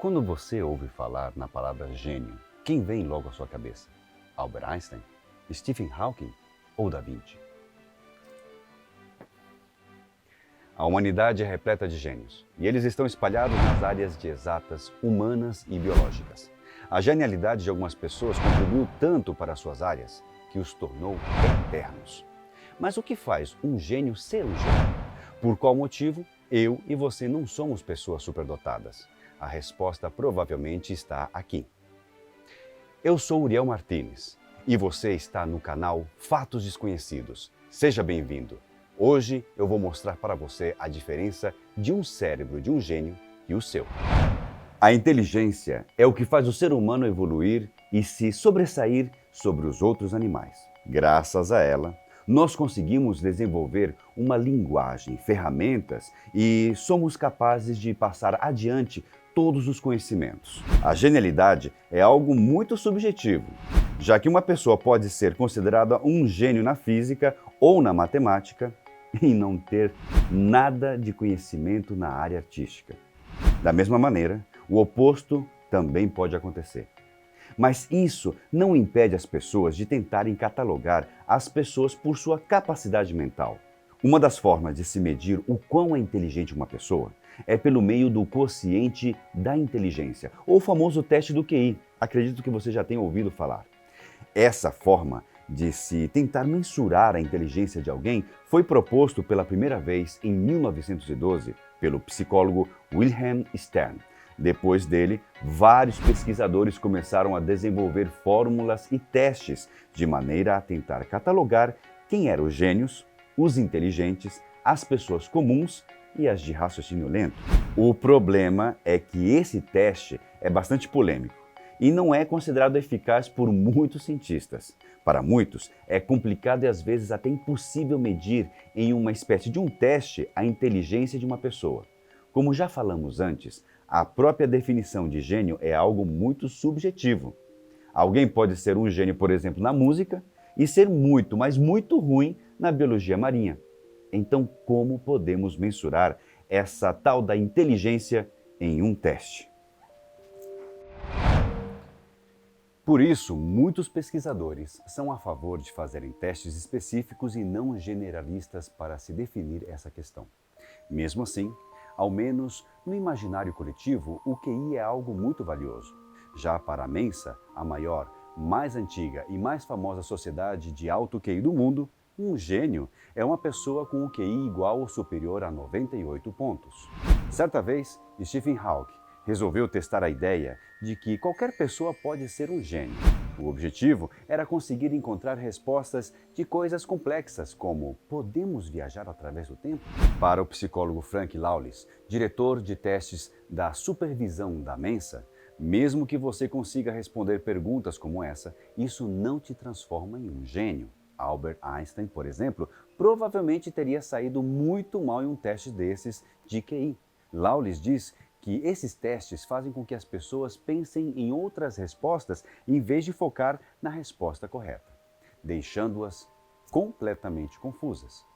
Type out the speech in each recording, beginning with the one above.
Quando você ouve falar na palavra gênio, quem vem logo à sua cabeça? Albert Einstein? Stephen Hawking ou Da Vinci? A humanidade é repleta de gênios, e eles estão espalhados nas áreas de exatas, humanas e biológicas. A genialidade de algumas pessoas contribuiu tanto para suas áreas que os tornou eternos. Mas o que faz um gênio ser um gênio? Por qual motivo eu e você não somos pessoas superdotadas? A resposta provavelmente está aqui. Eu sou Uriel Martínez e você está no canal Fatos Desconhecidos. Seja bem-vindo. Hoje eu vou mostrar para você a diferença de um cérebro de um gênio e o seu. A inteligência é o que faz o ser humano evoluir e se sobressair sobre os outros animais. Graças a ela, nós conseguimos desenvolver uma linguagem, ferramentas e somos capazes de passar adiante todos os conhecimentos. A genialidade é algo muito subjetivo, já que uma pessoa pode ser considerada um gênio na física ou na matemática e não ter nada de conhecimento na área artística. Da mesma maneira, o oposto também pode acontecer. Mas isso não impede as pessoas de tentarem catalogar as pessoas por sua capacidade mental. Uma das formas de se medir o quão é inteligente uma pessoa é pelo meio do quociente da inteligência, ou o famoso teste do QI. Acredito que você já tenha ouvido falar. Essa forma de se tentar mensurar a inteligência de alguém foi proposto pela primeira vez em 1912 pelo psicólogo Wilhelm Stern. Depois dele, vários pesquisadores começaram a desenvolver fórmulas e testes de maneira a tentar catalogar quem eram os gênios, os inteligentes, as pessoas comuns e as de raciocínio lento. O problema é que esse teste é bastante polêmico e não é considerado eficaz por muitos cientistas. Para muitos, é complicado e às vezes até impossível medir em uma espécie de um teste a inteligência de uma pessoa. Como já falamos antes, a própria definição de gênio é algo muito subjetivo. Alguém pode ser um gênio, por exemplo, na música e ser muito, mas muito ruim na biologia marinha. Então, como podemos mensurar essa tal da inteligência em um teste? Por isso, muitos pesquisadores são a favor de fazerem testes específicos e não generalistas para se definir essa questão. Mesmo assim, ao menos no imaginário coletivo, o QI é algo muito valioso. Já para a Mensa, a maior, mais antiga e mais famosa sociedade de alto QI do mundo, um gênio é uma pessoa com um QI igual ou superior a 98 pontos. Certa vez, Stephen Hawking resolveu testar a ideia de que qualquer pessoa pode ser um gênio. O objetivo era conseguir encontrar respostas de coisas complexas, como podemos viajar através do tempo? Para o psicólogo Frank Lawless, diretor de testes da supervisão da Mensa, mesmo que você consiga responder perguntas como essa, isso não te transforma em um gênio. Albert Einstein, por exemplo, provavelmente teria saído muito mal em um teste desses de QI. Lawless diz que esses testes fazem com que as pessoas pensem em outras respostas em vez de focar na resposta correta, deixando-as completamente confusas.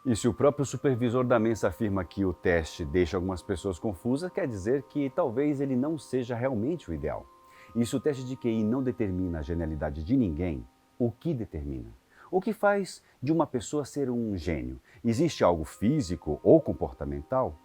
E se o próprio supervisor da Mensa afirma que o teste deixa algumas pessoas confusas, quer dizer que talvez ele não seja realmente o ideal. E se o teste de QI não determina a genialidade de ninguém, o que determina? O que faz de uma pessoa ser um gênio? Existe algo físico ou comportamental?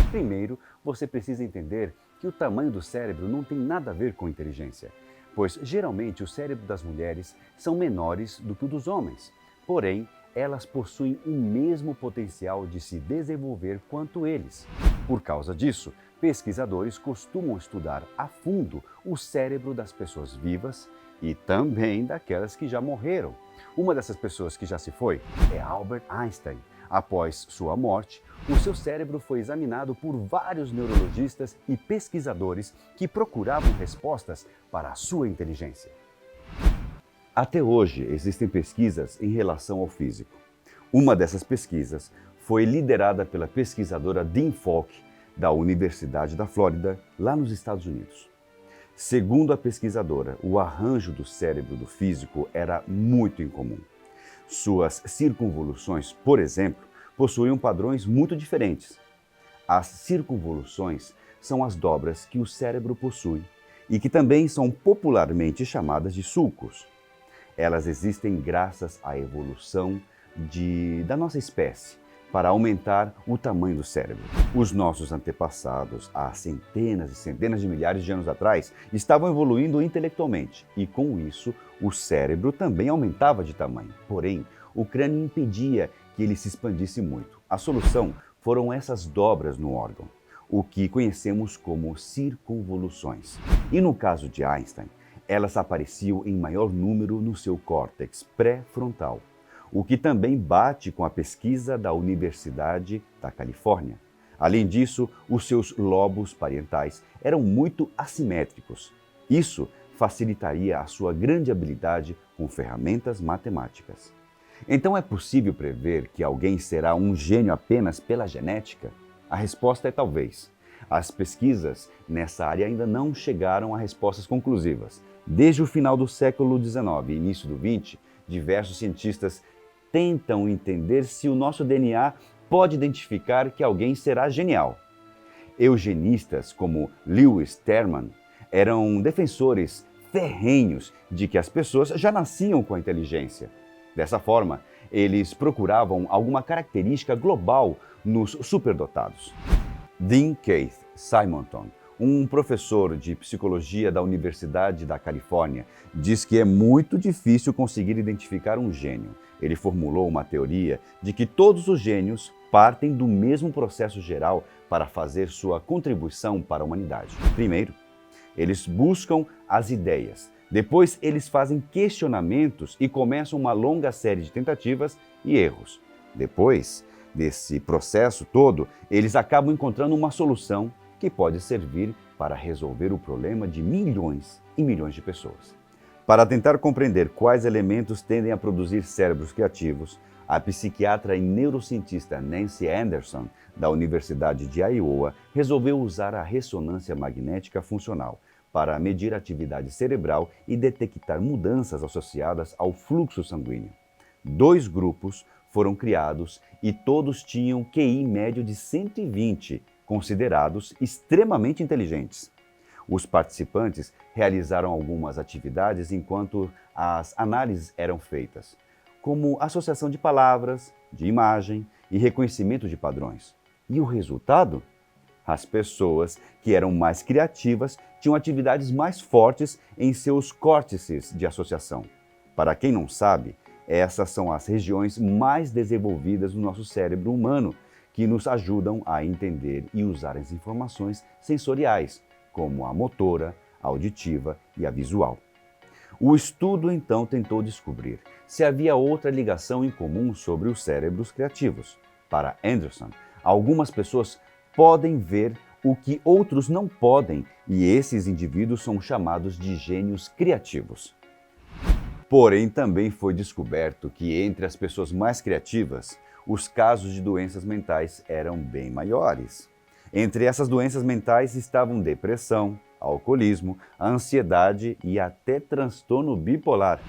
Primeiro, você precisa entender que o tamanho do cérebro não tem nada a ver com inteligência, pois geralmente o cérebro das mulheres são menores do que o dos homens. Porém, elas possuem o mesmo potencial de se desenvolver quanto eles. Por causa disso, pesquisadores costumam estudar a fundo o cérebro das pessoas vivas e também daquelas que já morreram. Uma dessas pessoas que já se foi é Albert Einstein. Após sua morte, o seu cérebro foi examinado por vários neurologistas e pesquisadores que procuravam respostas para a sua inteligência. Até hoje, existem pesquisas em relação ao físico. Uma dessas pesquisas foi liderada pela pesquisadora Dean Falk, da Universidade da Flórida, lá nos Estados Unidos. Segundo a pesquisadora, o arranjo do cérebro do físico era muito incomum. Suas circunvoluções, por exemplo, possuíam padrões muito diferentes. As circunvoluções são as dobras que o cérebro possui e que também são popularmente chamadas de sulcos. Elas existem graças à evolução da nossa espécie para aumentar o tamanho do cérebro. Os nossos antepassados, há centenas e centenas de milhares de anos atrás, estavam evoluindo intelectualmente e, com isso, o cérebro também aumentava de tamanho. Porém, o crânio impedia que ele se expandisse muito. A solução foram essas dobras no órgão, o que conhecemos como circunvoluções. E no caso de Einstein, elas apareciam em maior número no seu córtex pré-frontal, o que também bate com a pesquisa da Universidade da Califórnia. Além disso, os seus lobos parietais eram muito assimétricos. Isso facilitaria a sua grande habilidade com ferramentas matemáticas. Então é possível prever que alguém será um gênio apenas pela genética? A resposta é talvez. As pesquisas nessa área ainda não chegaram a respostas conclusivas. Desde o final do século XIX e início do XX, diversos cientistas tentam entender se o nosso DNA pode identificar que alguém será genial. Eugenistas como Lewis Terman eram defensores ferrenhos de que as pessoas já nasciam com a inteligência. Dessa forma, eles procuravam alguma característica global nos superdotados. Dean Keith Simonton, um professor de psicologia da Universidade da Califórnia, diz que é muito difícil conseguir identificar um gênio. Ele formulou uma teoria de que todos os gênios partem do mesmo processo geral para fazer sua contribuição para a humanidade. Primeiro, eles buscam as ideias. Depois, eles fazem questionamentos e começam uma longa série de tentativas e erros. Depois desse processo todo, eles acabam encontrando uma solução que pode servir para resolver o problema de milhões e milhões de pessoas. Para tentar compreender quais elementos tendem a produzir cérebros criativos, a psiquiatra e neurocientista Nancy Anderson, da Universidade de Iowa, resolveu usar a ressonância magnética funcional para medir a atividade cerebral e detectar mudanças associadas ao fluxo sanguíneo. 2 grupos foram criados e todos tinham QI médio de 120, considerados extremamente inteligentes. Os participantes realizaram algumas atividades enquanto as análises eram feitas, como associação de palavras, de imagem e reconhecimento de padrões. E o resultado? As pessoas que eram mais criativas tinham atividades mais fortes em seus córtices de associação. Para quem não sabe, essas são as regiões mais desenvolvidas no nosso cérebro humano, que nos ajudam a entender e usar as informações sensoriais, como a motora, a auditiva e a visual. O estudo então tentou descobrir se havia outra ligação em comum sobre os cérebros criativos. Para Anderson, algumas pessoas podem ver o que outros não podem, e esses indivíduos são chamados de gênios criativos. Porém, também foi descoberto que entre as pessoas mais criativas, os casos de doenças mentais eram bem maiores. Entre essas doenças mentais estavam depressão, alcoolismo, ansiedade e até transtorno bipolar.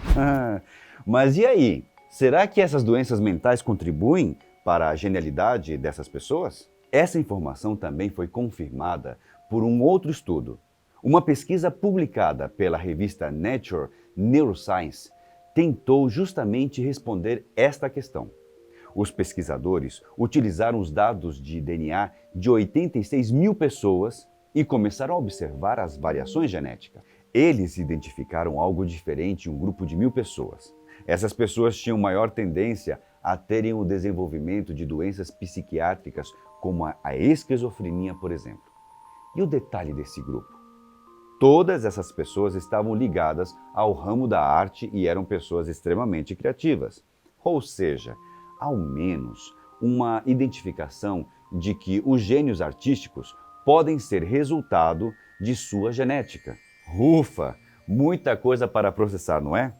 Mas e aí? Será que essas doenças mentais contribuem para a genialidade dessas pessoas? Essa informação também foi confirmada por um outro estudo. Uma pesquisa publicada pela revista Nature Neuroscience tentou justamente responder esta questão. Os pesquisadores utilizaram os dados de DNA de 86 mil pessoas e começaram a observar as variações genéticas. Eles identificaram algo diferente em um grupo de 1000 pessoas. Essas pessoas tinham maior tendência a terem o desenvolvimento de doenças psiquiátricas, como a esquizofrenia, por exemplo. E o detalhe desse grupo? Todas essas pessoas estavam ligadas ao ramo da arte e eram pessoas extremamente criativas. Ou seja, ao menos uma identificação de que os gênios artísticos podem ser resultado de sua genética. Ufa! Muita coisa para processar, não é?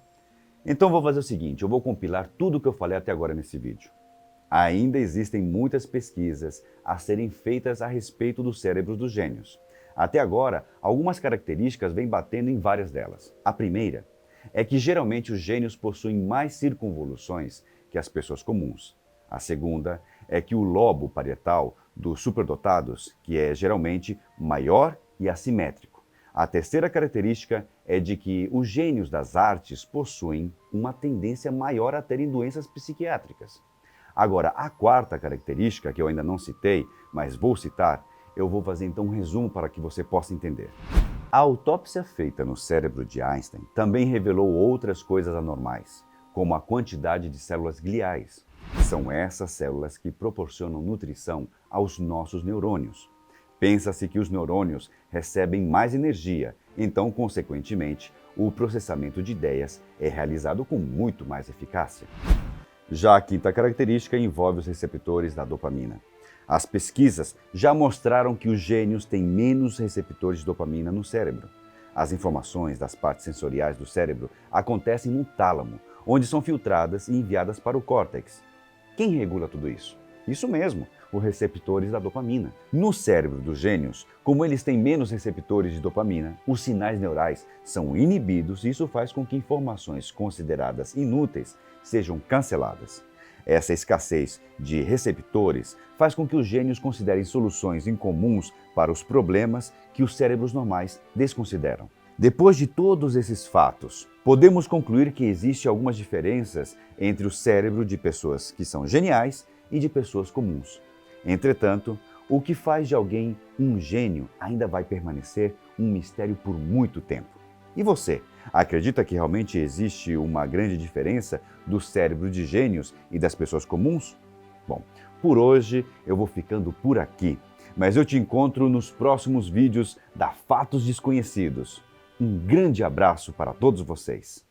Então vou fazer o seguinte, eu vou compilar tudo o que eu falei até agora nesse vídeo. Ainda existem muitas pesquisas a serem feitas a respeito dos cérebros dos gênios. Até agora, algumas características vêm batendo em várias delas. A primeira é que geralmente os gênios possuem mais circunvoluções que as pessoas comuns. A segunda é que o lobo parietal dos superdotados, que é geralmente maior e assimétrico. A terceira característica é de que os gênios das artes possuem uma tendência maior a terem doenças psiquiátricas. Agora, a quarta característica, que eu ainda não citei, mas vou citar, eu vou fazer então um resumo para que você possa entender. A autópsia feita no cérebro de Einstein também revelou outras coisas anormais, como a quantidade de células gliais. São essas células que proporcionam nutrição aos nossos neurônios. Pensa-se que os neurônios recebem mais energia, então, consequentemente, o processamento de ideias é realizado com muito mais eficácia. Já a quinta característica envolve os receptores da dopamina. As pesquisas já mostraram que os gênios têm menos receptores de dopamina no cérebro. As informações das partes sensoriais do cérebro acontecem no tálamo, onde são filtradas e enviadas para o córtex. Quem regula tudo isso? Isso mesmo, os receptores da dopamina. No cérebro dos gênios, como eles têm menos receptores de dopamina, os sinais neurais são inibidos e isso faz com que informações consideradas inúteis sejam canceladas. Essa escassez de receptores faz com que os gênios considerem soluções incomuns para os problemas que os cérebros normais desconsideram. Depois de todos esses fatos, podemos concluir que existem algumas diferenças entre o cérebro de pessoas que são geniais e de pessoas comuns. Entretanto, o que faz de alguém um gênio ainda vai permanecer um mistério por muito tempo. E você, acredita que realmente existe uma grande diferença do cérebro de gênios e das pessoas comuns? Bom, por hoje eu vou ficando por aqui, mas eu te encontro nos próximos vídeos da Fatos Desconhecidos. Um grande abraço para todos vocês!